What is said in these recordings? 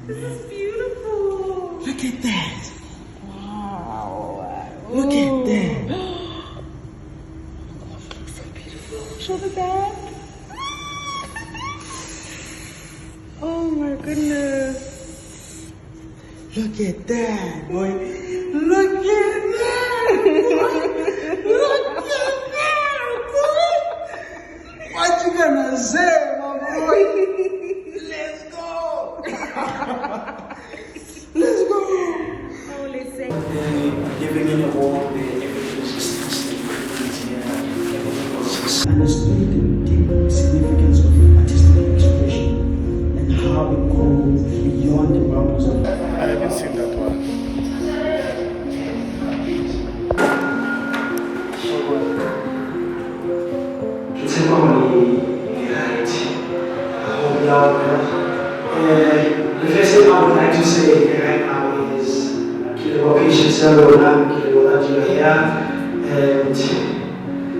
This is beautiful. Look at that. Wow. Look at that. So beautiful. Show the back. Oh my goodness. Look at that, boy. Look at that, boy. Look at that, boy. What you gonna say, my boy? Let's go. Let's go. Oh, let's say. Living in a world where everything is just understood the deep significance of artistic expression and how it goes beyond the boundaries of I haven't seen that one. It's a comedy, right? I hope you all well. The first thing I would like to say right now is Kilo patience and here. And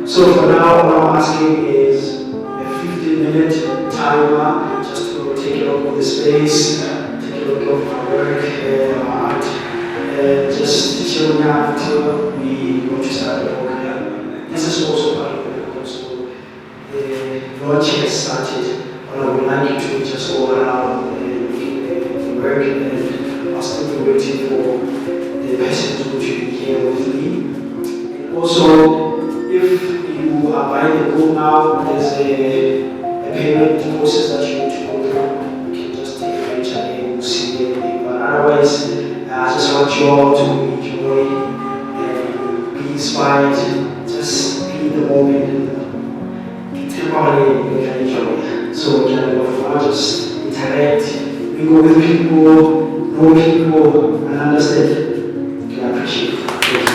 so for now, what I'm asking is a 15-minute timer just to take a look of the space, take a look of my work, my art, and just chill out until we go to start the program. This is also part of the program, so the launch has started, but I would like you to just go around and the work, and I'll still be waiting for the person who will be here with me. Also, if you are buying the book now, there's a payment process that you need to go through. You can just take a picture and you will see everything. But otherwise, I just want you all to enjoy and be inspired. Just be in the moment and temporarily you can enjoy. So we can go from just interact, we go with people, know people, and understand. You can appreciate it. Thank you.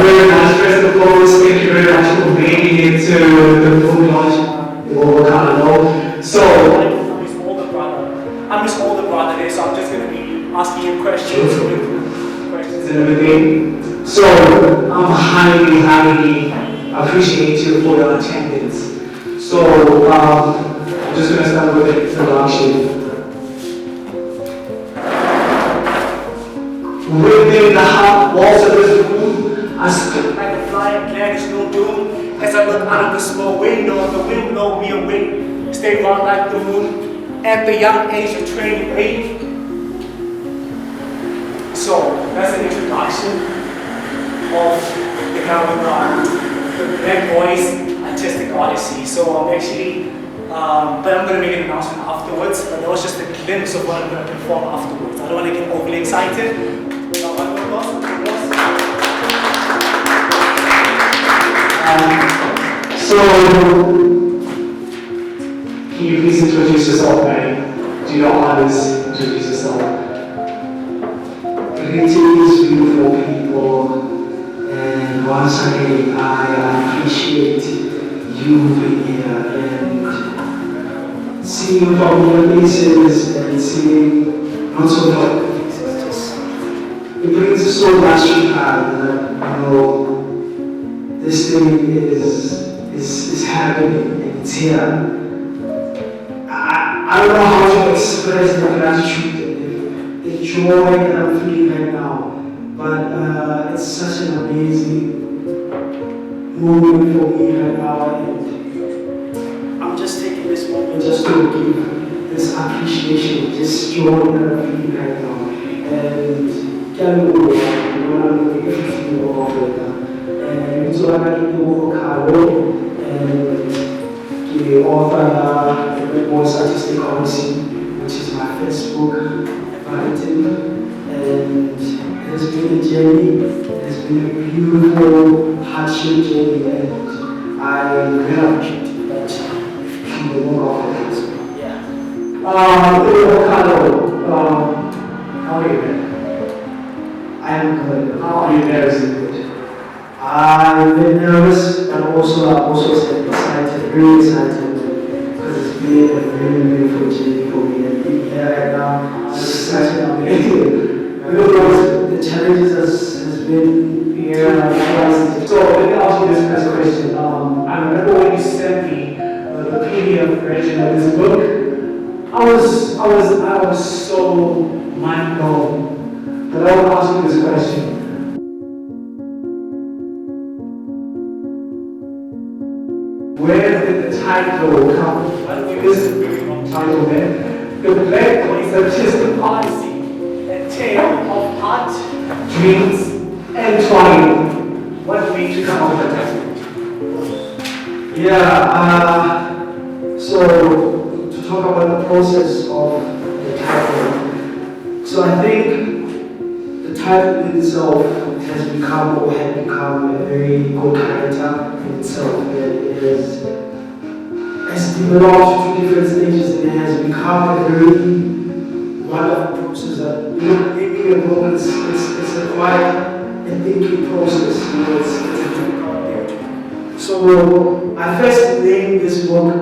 Very much. First of all, thank you very much for making it to the book launch. You all kind of know. So, I'm his older brother. So I'm just going to be asking you questions and everything. So, I'm highly appreciate you for your attendance. So, I'm just going to start with the introduction. Within the walls of this room, I stood like a fly and there's no doom. As I look out of the small window, the wind blow me away. Stay round like the moon. At the young age of 28. So that's an introduction of the Black Boys Artistic Odyssey. So I'm actually, but I'm going to make an announcement afterwards. But that was just a glimpse of what I'm going to perform afterwards. I don't want to get overly excited. So, can you please introduce yourself, man? Do your honors, introduce yourself. Greetings, beautiful people, and once again, I appreciate you being here and seeing familiar faces and seeing not so familiar faces. It brings so much pride that, this thing is happening and it's here. I don't know how to express the gratitude and the joy that I'm feeling right now, but it's such an amazing moment for me right now, and I'm just taking this moment just to give this appreciation, this joy that I'm feeling right now, and can you and so I'm going to do Carlo and the author of the Black Boys Artistic Odyssey, which is my first book writing, and it has been a journey. It has been a beautiful hardship journey, and I really appreciate that you know more of it. Yeah. Carlo, how are you, man? I am good. How are you guys? I'm very nervous, but I'm also excited, really excited, because it's been a really beautiful journey for me, and being here right now is such an amazing. The challenges has been here. So let me ask you this first question. I remember when you sent me the PDF version of this book. I was so mind blown that I was asking this question. Where did the title come from? By the way, this is a very long title, man. The Black Boys are just an Odyssey, a tale of art, dreams, and trying. What made you come up with that title? Yeah, so to talk about the process of the title. So I think the title itself has become or had become a very good character in itself. It's developed to different stages and it has become a very wonderful process that making a book it's a quite a thinking process. It's a difficult thing. So I first named this book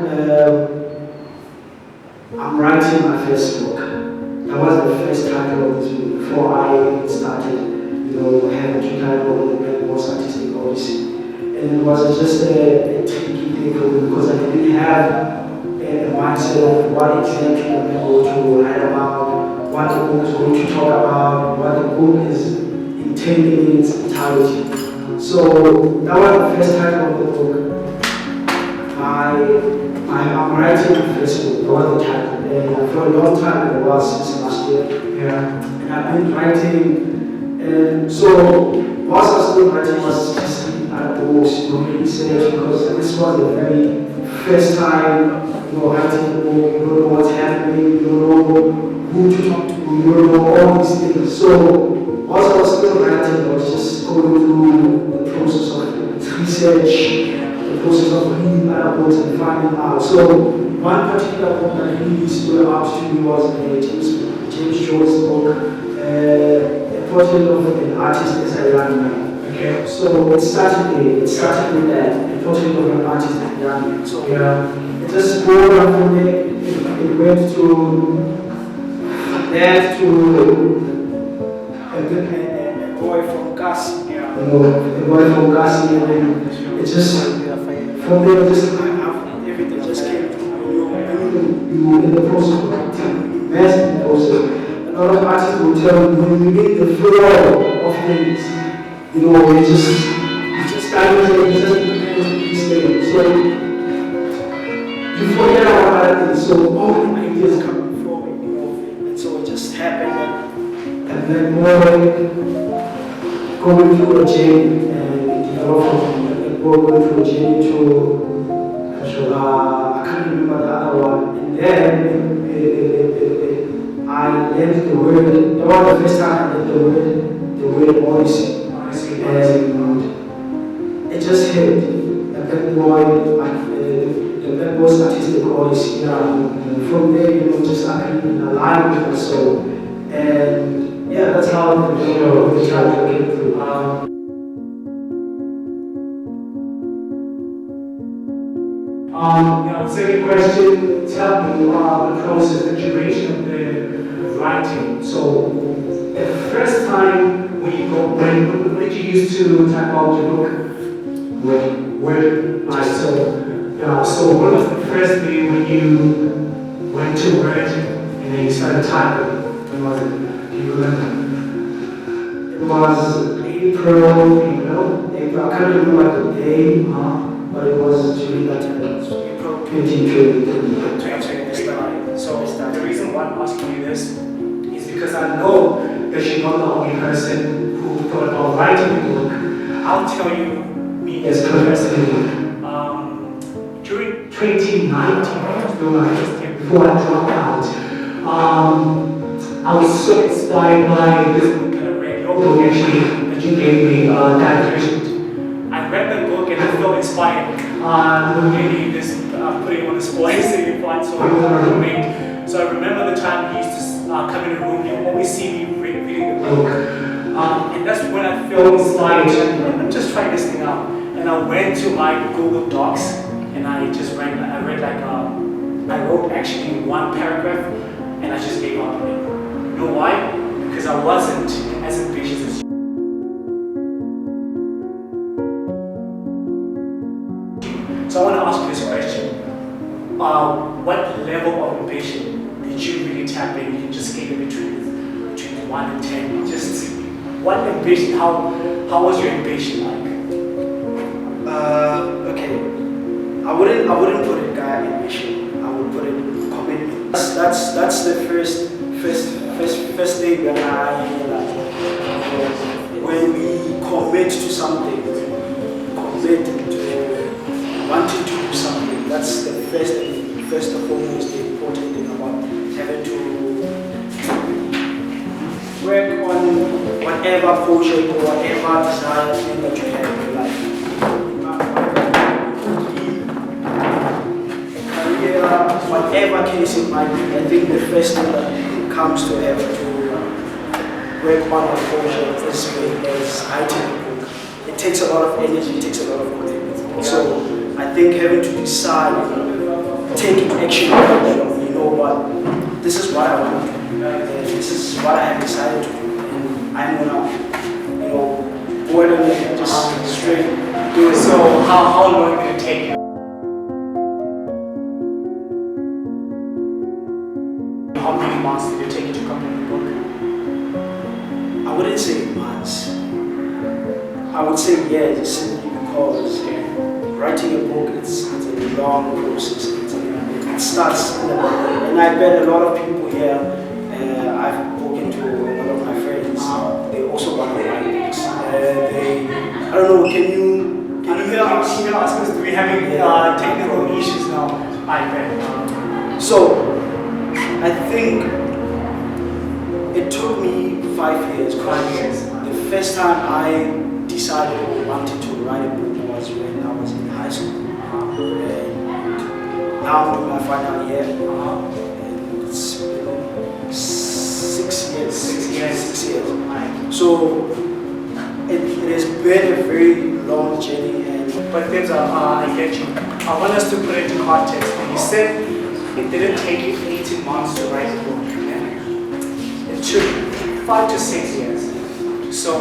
I'm writing my first book. That was the first title of this book before I started, having to title the most artistic Odyssey. And it was just a tricky thing for me because I didn't have a mindset of what exactly I'm going to write about, what the book is going to talk about, what the book is intending in its entirety. So that was the first title of the book. I'm writing the first book, that was the title. And for a long time, it was since last year. Yeah. And I've been writing, and so whilst I was still writing, I was just at books, research, because this was the very first time, writing a book. You don't know what's happening, you don't know who to talk to, you don't know all these things. So whilst I was still writing, I was just going through the process of research, the process of reading other books and finding out. So one particular book that really stood out to me was James Joyce's book, A Portrait of an Artist as a Young Man. Okay, so it started with that, A Portrait of an Artist as a Young Man. So it just poured up from there. It went to that to a boy from Ghana. A boy from Ghana, and then it just from there everything just came to you in the process of writing, massive process. A lot of artists will tell you when you get the flow of things, you just start to these things. So you forget about other things. So all the ideas come before me, and so it just happened. And then going through a journey and developing, going through a journey to I can't remember the other one. And then I learned the word. That was the first time I learned the word Odyssey. And it just hit. The Black Boy's artistic Odyssey. And from there, just I can align with my soul. And yeah, that's how the title came through. Second question, tell me about the process, the duration of the writing. So, the first time when did you used to type out your book? So what was the first day when you went to Word and then you started typing? When was it? Do you remember? It was April, I can't remember the day, but it was during that time. April 2020 started. So the reason why I'm asking you this is because I know that you're not the only person who thought about writing a book. I'll tell you, me as a person, during 2019, before I dropped out, I was so inspired by this book that I read, your book actually, that you gave me, Direction. I read the book and I felt inspired. Maybe this putting on the spot, so you find someone who roommate. So I remember the time he used to come in the room, he would always see me reading the book. And that's when I felt inspired. Let me just try this thing out. And I went to my Google Docs and I just read I wrote actually one paragraph and I just gave up on it. You know why? Because I wasn't as ambitious as you. So I want to ask you this question. What level of ambition do did you really tap in? You just gave it between 1 and 10. Just what ambition? How was your ambition like? Okay. I wouldn't put it ambition. I would put it commitment. That's the first thing that I realized. When we commit to something, commit to wanting to do something, that's the first and foremost the important thing about having to work on whatever project or whatever desire thing that you have in your life. A career, whatever case it might be, I think the first thing that comes to have to work on a project this way is writing a book. It takes a lot of energy, it takes a lot of commitment. So I think having to decide, taking action, you know what, this is what I want to do, and this is what I have decided to do, and I'm gonna, go ahead and just straight do it. So how long did it take you? How many months did it take you to complete the book? I wouldn't say months. I would say years, simply because writing a book it's a long process. It starts in the beginning, and I bet a lot of people here. I've spoken to a lot of my friends. They also want to write books. I don't know. Can you hear us? Can you ask us? Do we having technical issues now? I bet. So I think it took me 5 years. 5 years. The first time I decided I wanted to write a book was when I was in high school. And now I'm doing my final year. And it's been 6 years. 6 years. 6 years. So it has been a very long journey. But there's I get you. I want us to put it in context. When you said it didn't take you 18 months to write a book, it took 5 to 6 years. So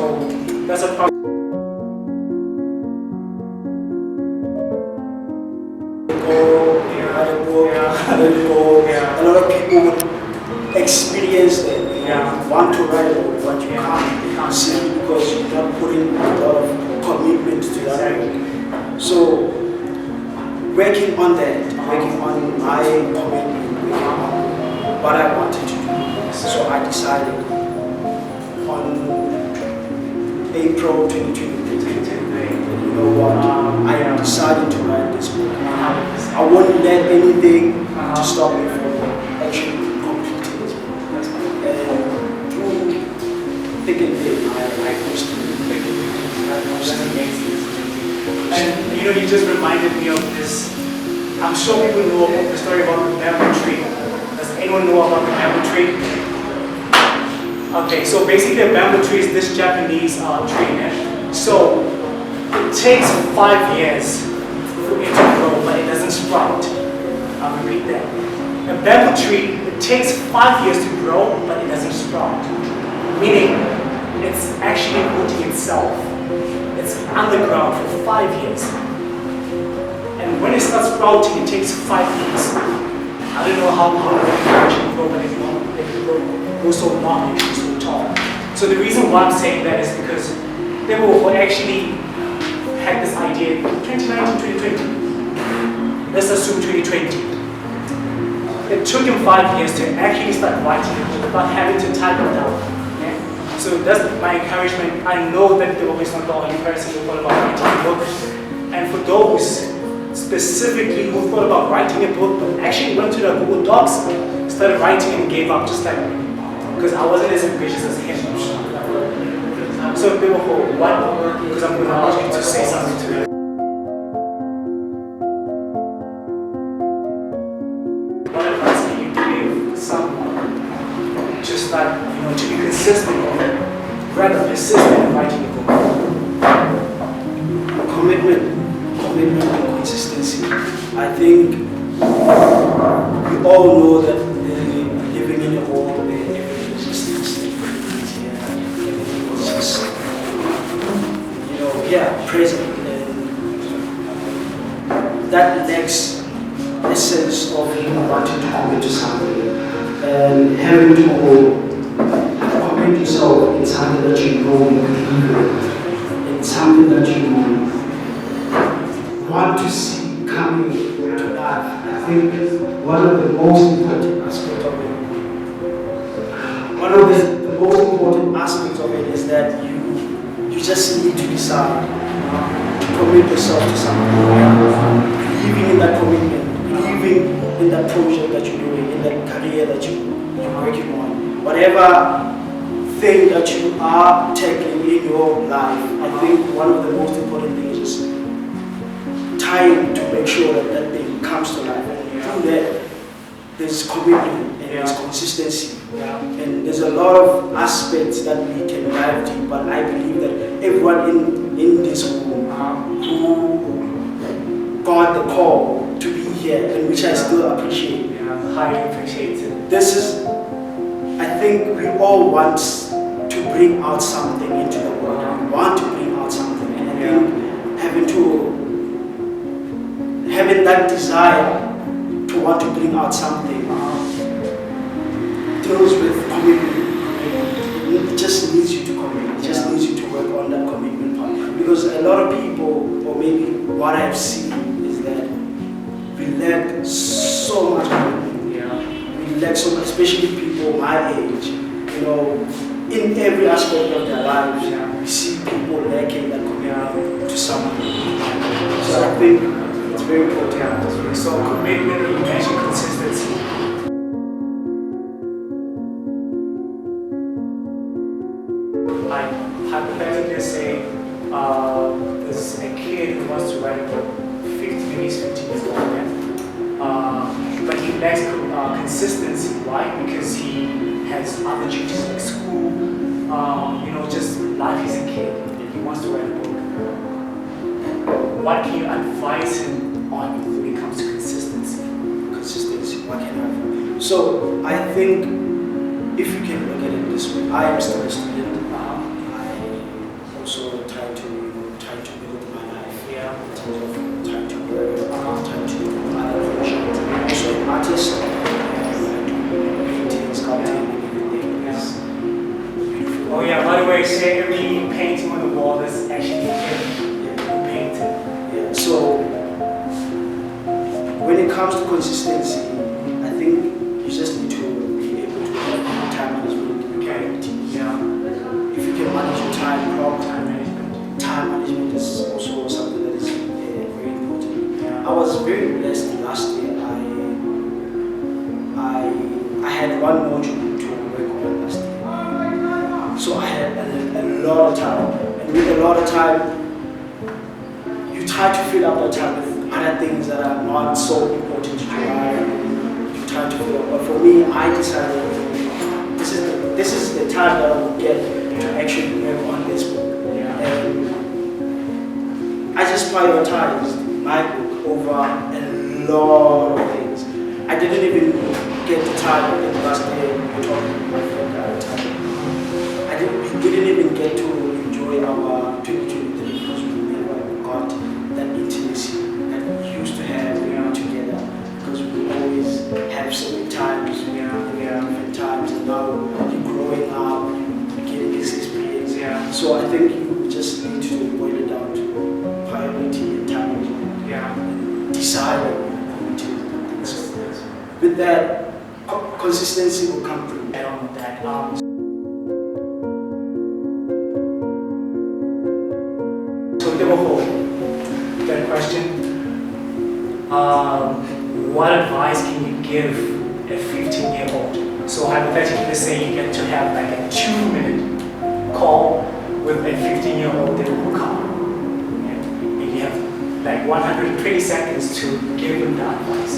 that's a problem. A lot of people would experience that. Want to write a book, but you can't simply because you're not putting a lot of commitment to that. So working on that, working on my commitment, working on what I wanted to do. So I decided on April 2023, you know what, I am deciding to write this book. I won't let anything to stop me from actually completing this book. And through thick and thin, I pushed it. And you just reminded me of this. I'm sure people know about the story about the bamboo tree. Does anyone know about the bamboo tree? Okay, so basically a bamboo tree is this Japanese tree. So it takes 5 years for it to grow, but it doesn't sprout. I will read that. A bamboo tree, it takes 5 years to grow, but it doesn't sprout. Meaning, it's actually rooting itself. It's underground for 5 years. And when it starts sprouting, it takes 5 years. I don't know how long it can actually grow, but it can grow so long, actually so tall. So the reason why I'm saying that is because they were actually had this idea in 2019, 2020. Let's assume 2020. It took him 5 years to actually start writing it without having to type it down. Yeah? So that's my encouragement. I know that the book is not the only person who thought about writing a book. And for those specifically who thought about writing a book but actually went to the Google Docs, started writing and gave up just like me. Because I wasn't as ambitious as him. So people go, what? Because I'm going to ask you to say something to me. What advice can you give someone just like, to be consistent or rather persistent in writing a book? Commitment and consistency. I think we all know that we're living in a world where everything is just everything is just present, and that next essence of wanting to commit to something, and having to commit yourself in something that you know you believe in, in something that you want to see coming to life. I think one of the most important aspects of it, the most important aspects of it is that you just need to decide to commit yourself to something, believing in that commitment, believing in that project that you're doing, in that career that you're working on, whatever thing that you are tackling in your life. I think one of the most important things is time to make sure that that thing comes to life. And through that, there's commitment and there's consistency. And there's a lot of aspects that we can dive deep, but I believe that everyone in this room who got the call to be here, and which I still appreciate. Highly appreciated. This is, I think we all want to bring out something into the world. We want to bring out something, and I think having that desire to want to bring out something deals with commitment. It just needs you to commit. It just needs you to work on that commitment part. Because a lot of people, or maybe what I've seen, is that we lack so much commitment. We lack so much, especially people my age. You know, in every aspect of their lives, we see people lacking that commitment to something. So I think it's very important. So commitment, you mentioned consistency. Like hypothetically say, there's a kid who wants to write a book, 15 years old, but he lacks consistency. Why? Because he has other duties like school, just life. He's a kid and he wants to write a book. What can you advise him on when it comes to consistency? Consistency, what can I do? So I think if you can look at it this way, I am still a student. I also try to build my life. In terms of trying to work, trying to do other projects. I'm also an artist. Painting, sculpting, everything. Oh yeah, by the way, say every painting on the wall is actually painted. So when it comes to consistency, I think you just need to be able to have time management. If you can manage your time properly, time management is also something that is very important. I was very blessed last year. I had one module to work on last year. So I had a lot of time. And with a lot of time, you try to fill up that time with other things that are not so important to your life. You try to fill up. But for me, I decided this is the time that I will get to actually work on this book. And I just prioritized my book over a lot of things. I didn't even get the time in the last day talking with my friend at the time. We didn't even get to enjoy our 2023 because we never got that intimacy that we used to have together, because we always have so many times, different times, and now you're growing up, you're getting this experience. So I think you just need to boil it down to priority and time management. And decide on things. With that, consistency will come through. Add on that. So that question. What advice can you give a 15-year-old? So hypothetically, let's say you get to have like a 2-minute call with a 15-year-old that will come. And you have like 120 seconds to give them the advice.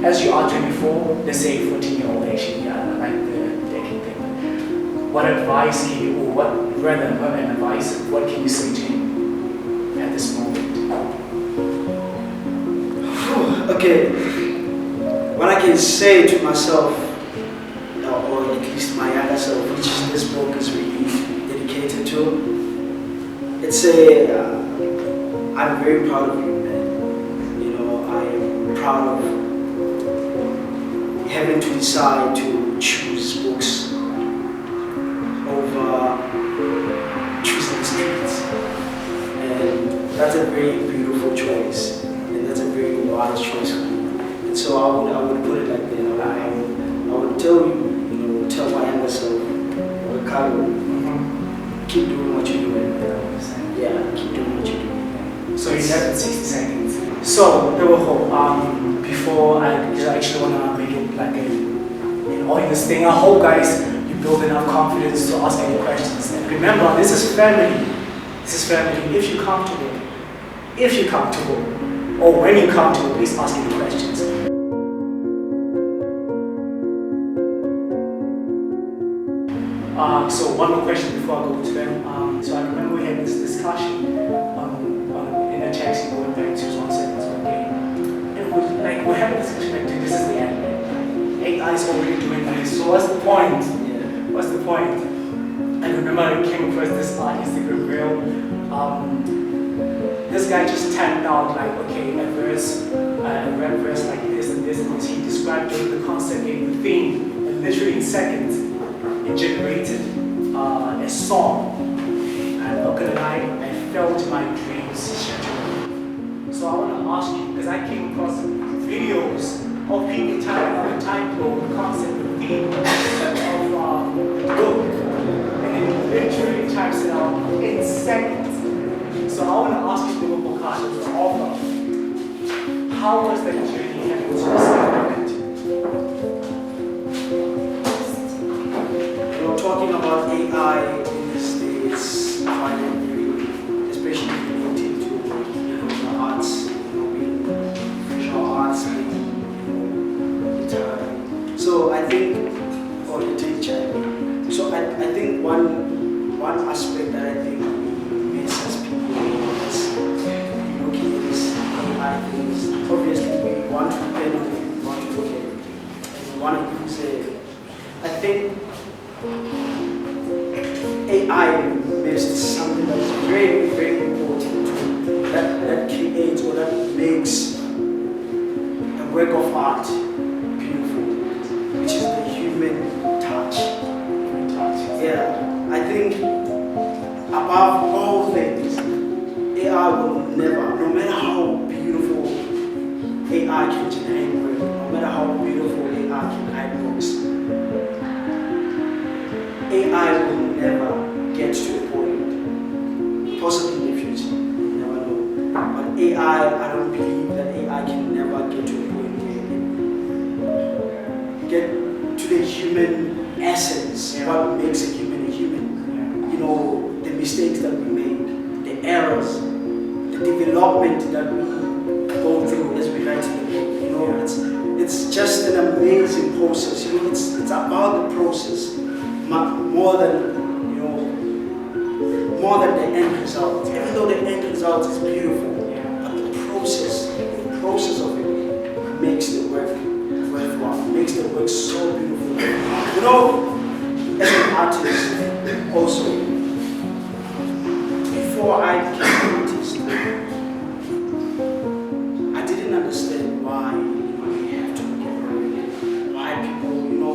As you are 24, let's say 14-year-old actually, like the decade thing. What advice can you, or what, rather than advice, what can you say to him at this moment? Okay, what I can say to myself, or at least my younger self, which this book is really dedicated to, it's I'm very proud of you, man. I am proud of having to decide to choose books over choosing the streets. And that's a very beautiful choice, and that's a very wise choice for me. And so I would put it like that. I would tell tell my younger self, Ricardo, keep doing what you're doing. Yeah, keep doing what you're doing. So you have 60 seconds. So, before I actually want to make it like an audience thing, I hope guys you build enough confidence to ask any questions. And remember, this is family. This is family. If you're comfortable, or when you're comfortable, please ask any questions. So one more question before I go to them. So I remember we had this discussion in a taxi going back to Sunset one day. And we're having a discussion like, dude, this is the end. AI is already doing this. So what's the point? What's the point? I remember I came across this Instagram reel. This guy just tapped out like, okay, a rap verse like this and this and this. He described the concept, gave the theme, and literally in seconds, it generated a song. I'm not gonna lie, I felt my dreams shattered. So I want to ask you, because I came across videos of people typing out the title, the concept, the theme of the book, and it literally types it out in seconds. So I want to ask you, Liverpool Card, as an author, how was that journey having to discover it? Talking about AI in these days, I find it very, especially related to the arts, being visual arts, being guitar. So I think, or literature. So I think one aspect that I think we miss as people is looking at this AI things. Obviously, we want to pen on it, we want to look at it, and we want to use it. I think AI missed something that is very, very important that creates or that makes a work of art beautiful, which is the human touch. Yeah, I think above all things, AI will never, no matter how beautiful AI can generate work, no matter how beautiful AI can write books, AI will never get to a point, possibly in the future, you never know. But AI, I don't believe that AI can never get to a point where it get to the human essence, what makes a human a human. The mistakes that we make, the errors, the development that we go through as we write in the book. It's just an amazing process. It's about the process. More than the end result. Even though the end result is beautiful, but the process of it makes the work worthwhile, makes the work so beautiful. As an artist, also, before I became an artist, I didn't understand why we have to look at why people, you go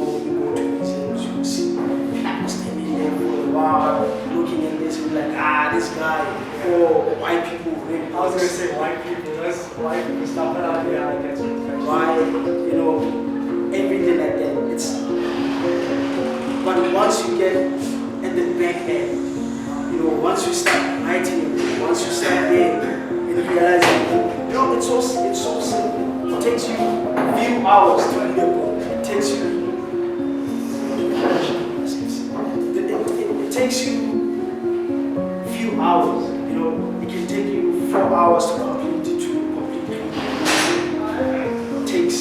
to museums, you see people standing there for a while, looking at this and like, this guy, white people. I was going to say white people, that's white people stuff, but yeah, I get you. Why, everything like that. But once you get at the back end, once you start writing it, once you start there, and realizing, it's so simple. It takes you a few hours to read a book. It takes you a few hours. It can take you 4 hours to complete it. It takes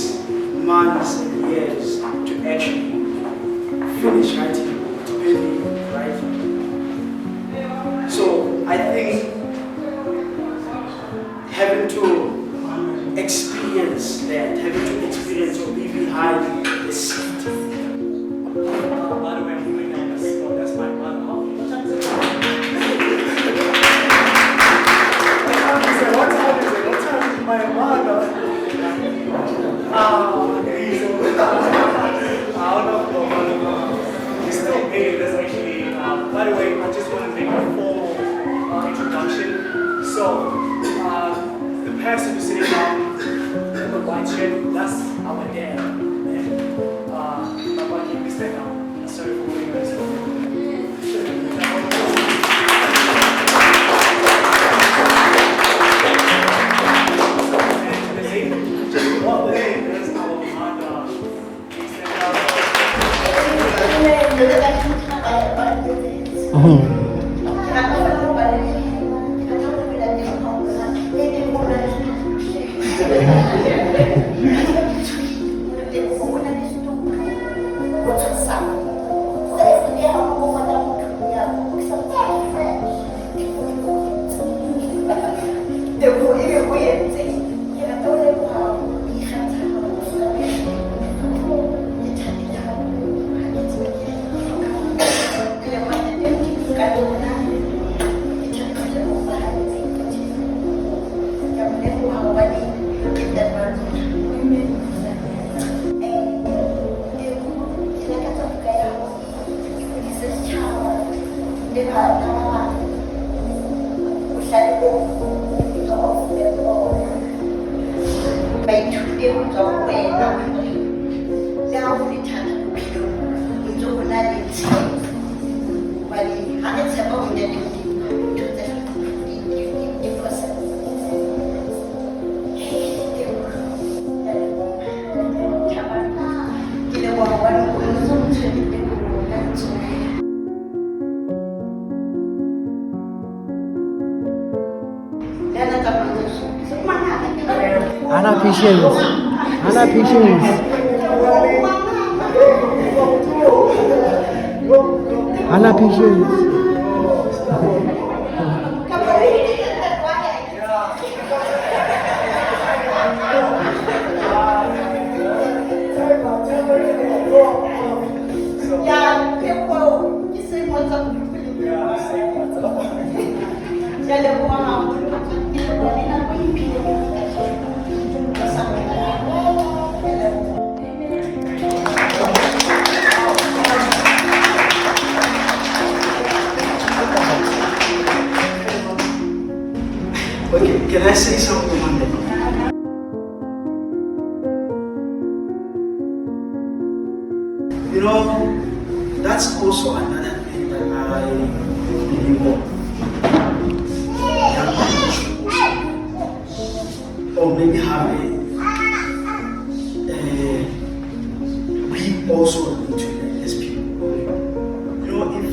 months and years to actually finish writing a book, to really write. So I think having to experience that, having to experience or be behind the seat. By the way, I'm doing that. That's my mother. What time is it? What time is it? What time is my mother? Anna patience. Anna patience. Anna patience. Okay, can I say something on that? You know, that's also another thing that I believe in. Or maybe have we also need to learn as people. You know, if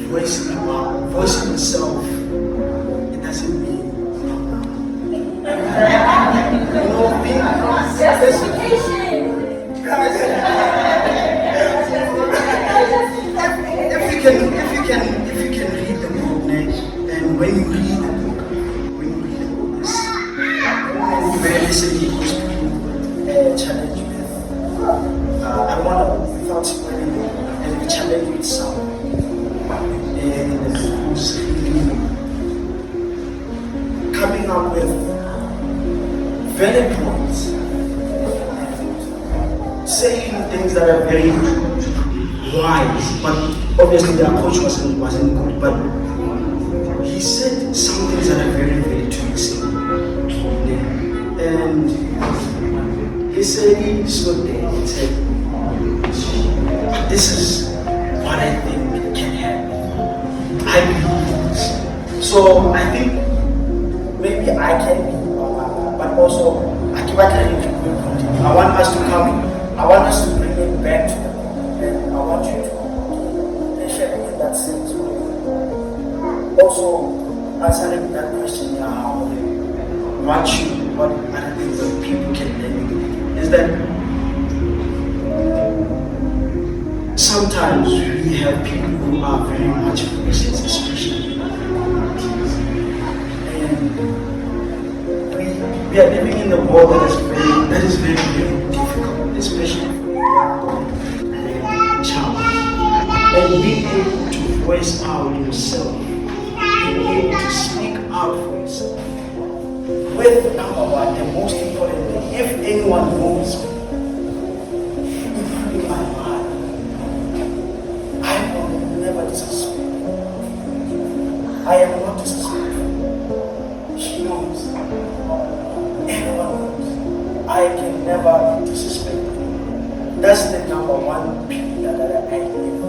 voicing yourself, it doesn't mean you know, being if you can read the book, and when you read the book, it's very listening because people challenge you with. I want to, without spoiling it, and we challenge you with some. And who's really coming up with valid points, saying things that are very wise, but obviously the approach wasn't good, but he said some things that are very, very twisted. And he said he stood there and said, this is what I think can happen. I believe this. So I think maybe I can be, but also I can continue. I want us to come, I want us to bring it back to the point, and I want you to share in that sense. Also, answering that question, what other things that people can learn is that sometimes we have people who are very much Christians, especially, and we are living in a world that is very, very difficult, especially for a child. And being able to voice out yourself, being able to speak out for yourself, with number one, the most important thing, if anyone knows me, including my mother, I will never disrespect her. I am not disrespectful. She knows. Everyone knows. I can never disrespect her. That's the number one pillar that I live.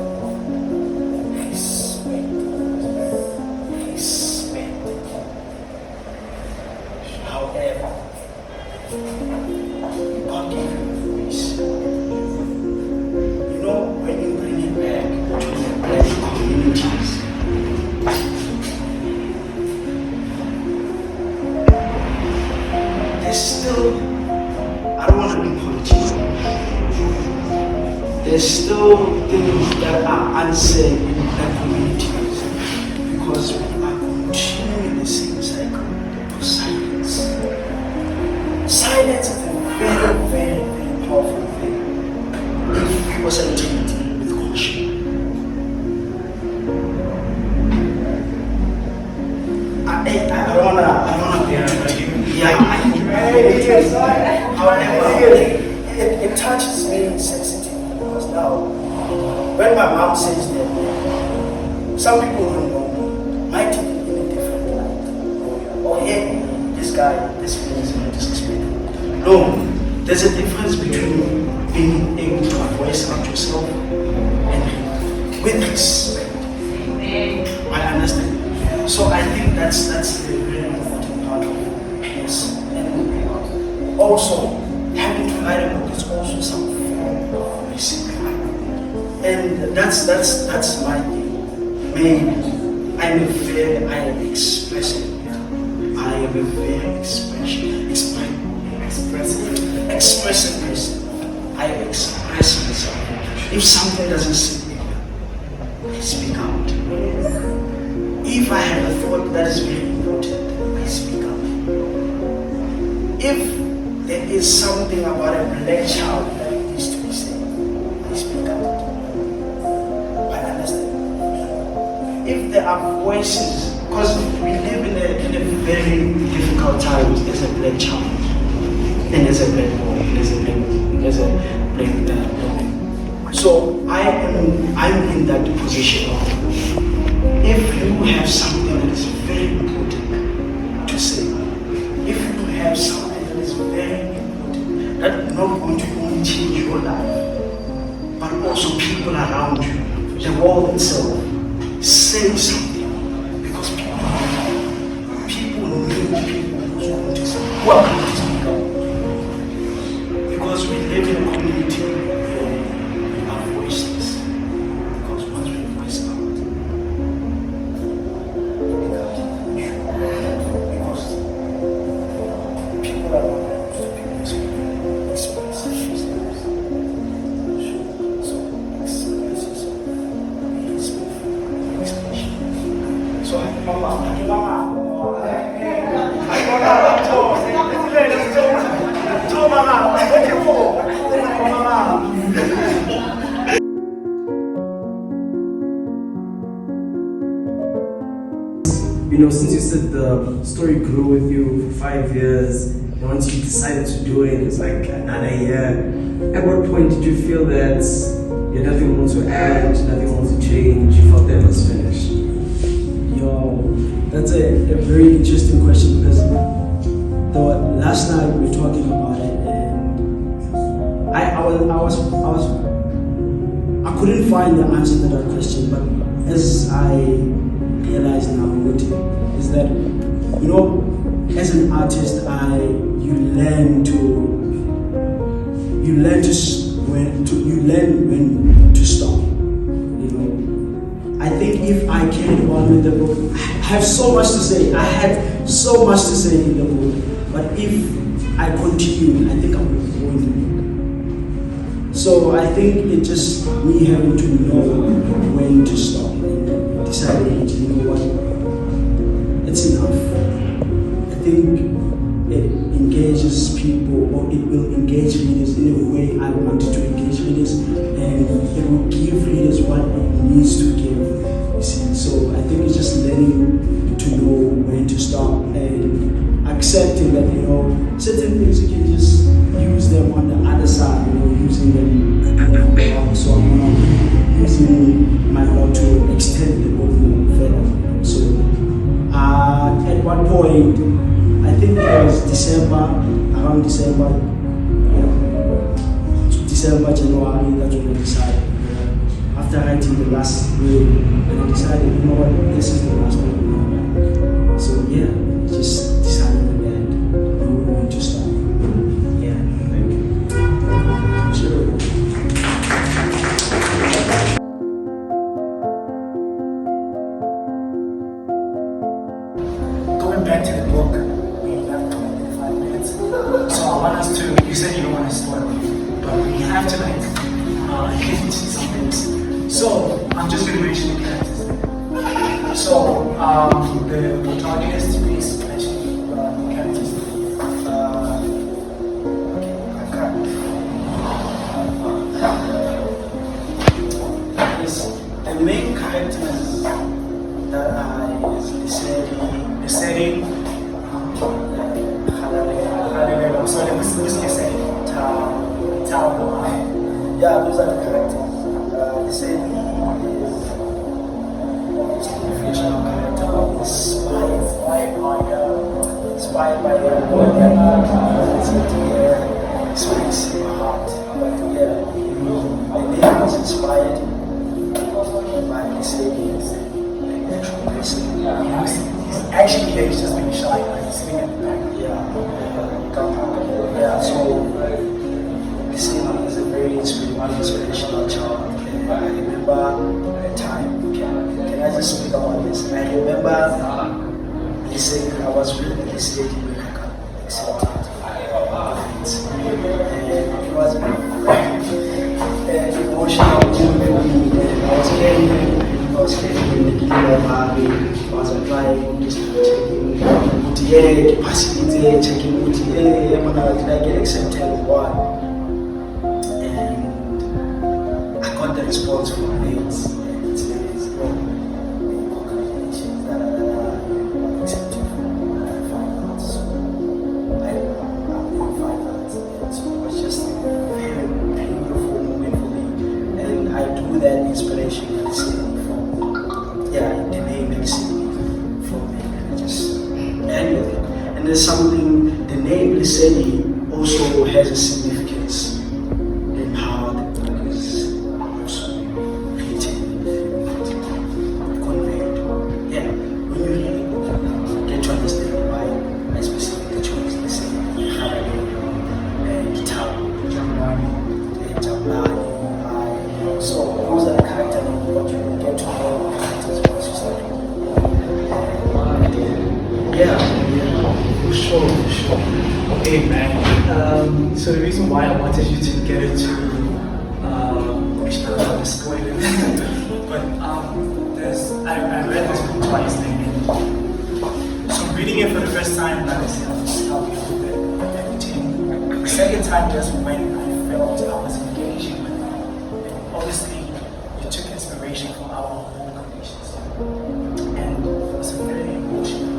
Respect. Respect. However, God gave you grace. You know, when you bring it back to the black community, there's still things that are unsaid in black communities because we are continuing the same cycle of silence. Silence is a very, very, very powerful thing if you wasn't taken with caution. I don't wanna be too deep. However, it touches me sensitive because now, when my mom says that, some people don't know me, might take it in a different light. Oh, hey, this guy, this man is very disrespectful. No, there's a difference between being able to voice out yourself and with respect. I understand. So I think that's the very important part of peace. And also, having to write a book is also some form of respect. And that's my thing. Maybe I am expressive. I am a very expressive person. I express myself. If something doesn't sit with me, I speak out. If I have a thought that is very important, I speak out. If there is something about a black child that needs to be said, I speak out. I understand. If there are voices, because we live in a very difficult time as a black child, and as a black boy, and as a black woman. So I'm in that position of, if you have something that is very important to say, if you have something that is very important, that is not going to only change your life, but also people around you, the world itself, say something. Because people need people who are going to speak up. Because we live in a community where we are voiceless. Because once we voice out, since you said the story grew with you for 5 years, and once you decided to do it, it's like another year. At what point did you feel that you had nothing more to add, nothing more to change, you felt that it was finished? That's a very interesting question because last night we were talking about it and I couldn't find the answer to that question, but as I realize now is that as an artist you learn when to stop. I think if I carried on with the book, I have so much to say. I had so much to say in the book, but if I continue, I think I will be going the book. So I think it's just me having to know when to stop and deciding, what, it's enough. I think it engages people, or it will engage readers in a way I wanted to engage readers, and it will give readers what it needs to give. You see, so I think it's just learning to know when to stop and accepting that certain things you can just use them on the other side, using them. So I'm not using my blog to extend the book more further. So at one point, I think it was around December, January, that's when I decided. After writing the last will, and I decided, this is the last one. So just decided in the end, I'm going to start. Yeah, thank you. Sure. Going back to the book, we have 25 minutes. So I want us to, you said you don't want to spoil it, but we have to hint some things. So I'm just going to mention the characters. So the protagonist is actually the characters. The main characters that are is the setting. Yeah, those are the characters. The setting is obviously the fictional character inspired by space in my heart. But yeah, the name was inspired by the setting, the actual person. He's actually here, he's just being shy, like he's sitting at the back. Yeah, so the same is a very inspirational child. And I remember at the time, can I just speak about this? I remember listening, I was really listening when I got accepted. And it was an emotional moment. I was carrying the beginning of my baby. I was applying, just checking, checking, when did I get accepted? Why? And I got the response from mates, and it says, congratulations, I'm accepted for fine arts. So I'm in fine arts. And so it was just a very beautiful moment for me. And I do that inspiration in the city from, the name makes it for me. And I just end with it. And there's something, the name Liseni also has a significance in how the book is also written, conveyed. Yeah, when you read it, you get to understand why I specifically chose Liseni, and guitar, and Jamlani. So those are the characters, but you get to know the characters once you start reading. Yeah. Sure. Hey man, so the reason why I wanted you to get into but I read this book twice and so reading it for the first time by myself just helped me a little bit everything. The second time just when I felt I was engaging with it. And obviously you took inspiration from our own conditions. And it was a very emotional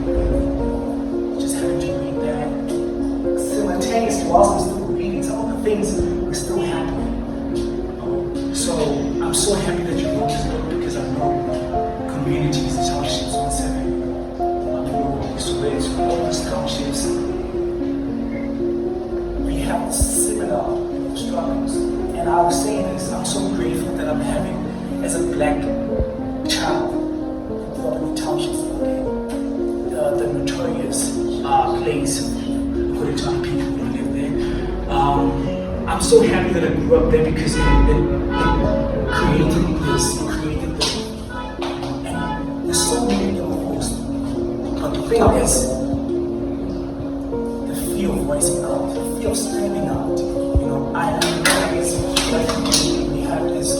to read that simultaneously whilst I'm still reading some of the things were still happening. So I'm so happy that you wrote this book because I know communities, townships, 17, so all these townships, we have similar struggles. And I was saying this, I'm so grateful that I'm having as a black child in all the townships, the notorious place according to other people who live there. I'm so happy that I grew up there because it created this, and there's so many of course. But the thing is, the fear of voicing out, the fear of standing out. You know, I am this black community, we have this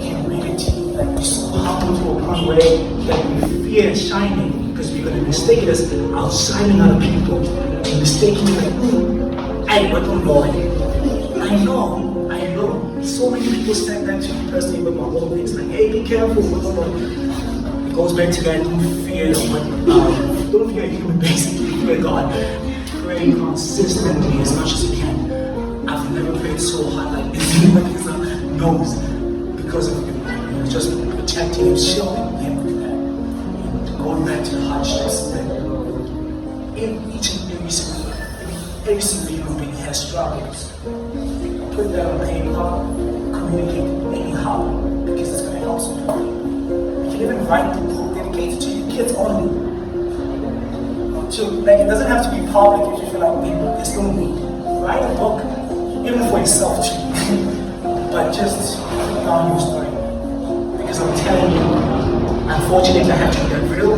humility, like we're so humble to a point where that we fear shining. Because we're going to mistake it as outshining other people, and mistaking it like, hey, what don't know it? I know. So many people stand back to me personally with my own things, like, hey, be careful, what don't know. It goes back to that, don't fear human beings, fear God. Pray consistently as much as you can. I've never prayed so hard like this, because knows, because of him, just protecting him, shielding him. Going back to the hardships that in each and every single human being has struggles. Put that on paper, communicate anyhow, because it's going to help somebody. You can even write the book dedicated to your kids only. So, like, it doesn't have to be public if you feel like there's no need. Write a book, even for yourself too. But just put down your story. Because I'm telling you, unfortunately, I have to get real.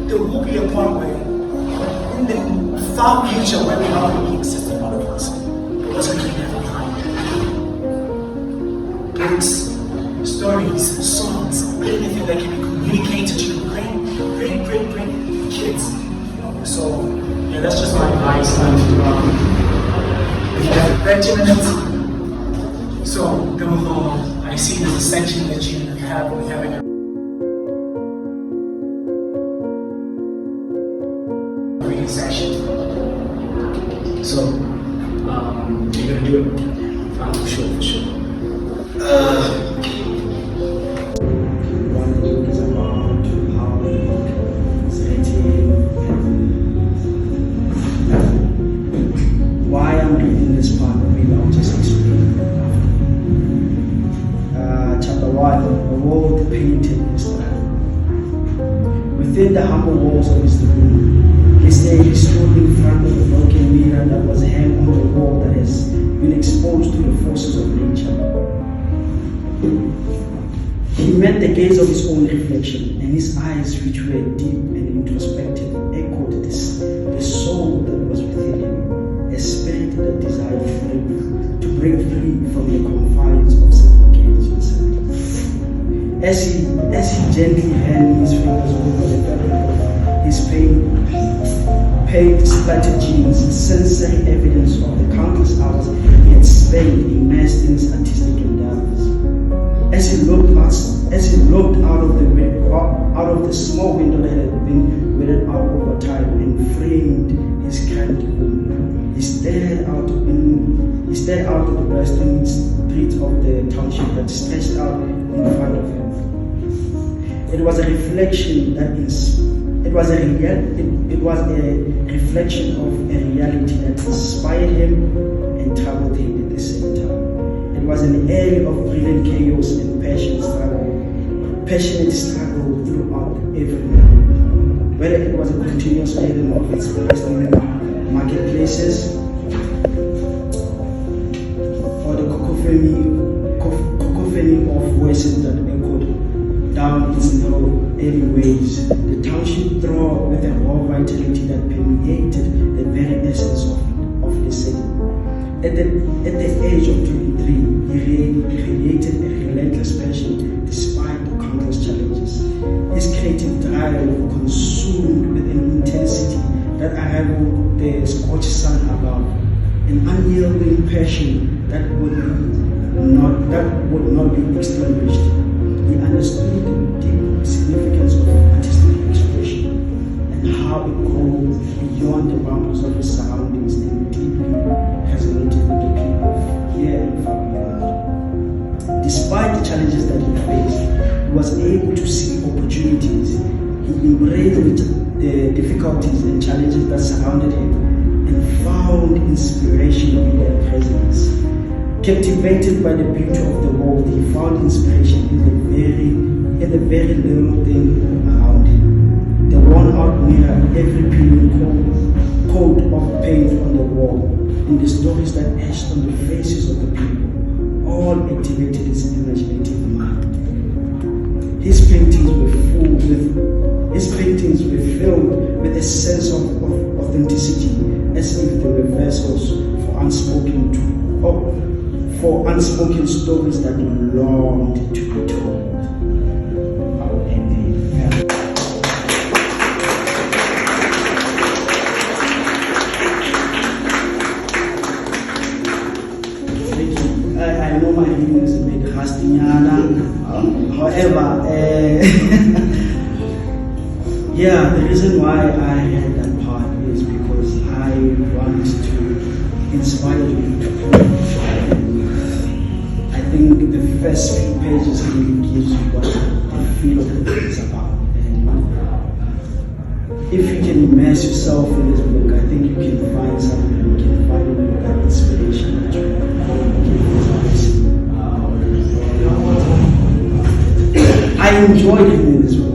There will be a point where, in the far future, where we are going to be existing on a person, what's going to be left behind? books, stories, songs, anything that can be communicated to great kids. So yeah, that's just my advice. And if you have 30 minutes, so I see there's a section that you have when you're having a reading session. So you're gonna do it. For sure. One book is about how the book is written and why I'm reading this part. Maybe I'll just explain it after. Chapter 1, the world painted this time. Within the humble walls of his room, he stood in front of the broken mirror that was hanging on the wall that has been exposed to the forces of nature. He met the gaze of his own reflection, and his eyes, which were deep and introspective, echoed the soul that was within him, a spirit that desired to break free from the confines of suffocation. As he gently handed his fingers over the fabric of his paint-splattered jeans, sensory evidence of the countless hours he had spent immersed in his artistic endeavors. As he looked out of the small window that had been weeded out over time and framed his cramped room, he stared out of the bustling streets of the township that stretched out in front of him. It was a reflection of a reality that inspired him and troubled him at the same time. It was an area of brilliant chaos and passionate struggle throughout every moment. Whether it was a continuous rhythm of its bustling marketplaces or the cacophony of voices that echoed down its narrow alleyways, the township throbbed with a raw vitality that permeated the very essence of the city. At the age of 23, he created a relentless passion despite the countless challenges. His creative drive consumed with an intensity that rivaled the scorched sun above, an unyielding passion that would not be extinguished. He understood the deep significance of artistic expression and how it goes beyond the boundaries of his surroundings and deeply resonated with the people here and far beyond. Despite the challenges that he faced, he was able to see opportunities. He embraced the difficulties and challenges that surrounded him and found inspiration in their presence. Captivated by the beauty of the world, he found inspiration in the very little thing around him. The worn-out mirror, every peeling coat of paint on the wall, and the stories that etched on the faces of the people, all activated his imaginative mind. His paintings were filled with a sense of authenticity, as if they were vessels for unspoken stories that longed to be told. I know my reading is a bit rusty, however, the reason why I had that part is because I want to inspire you to pray. I think the first few pages really gives you what the feel of the book is about. And if you can immerse yourself in this book, I think you can find something, you can find that inspiration that you can give others. I enjoyed reading this book.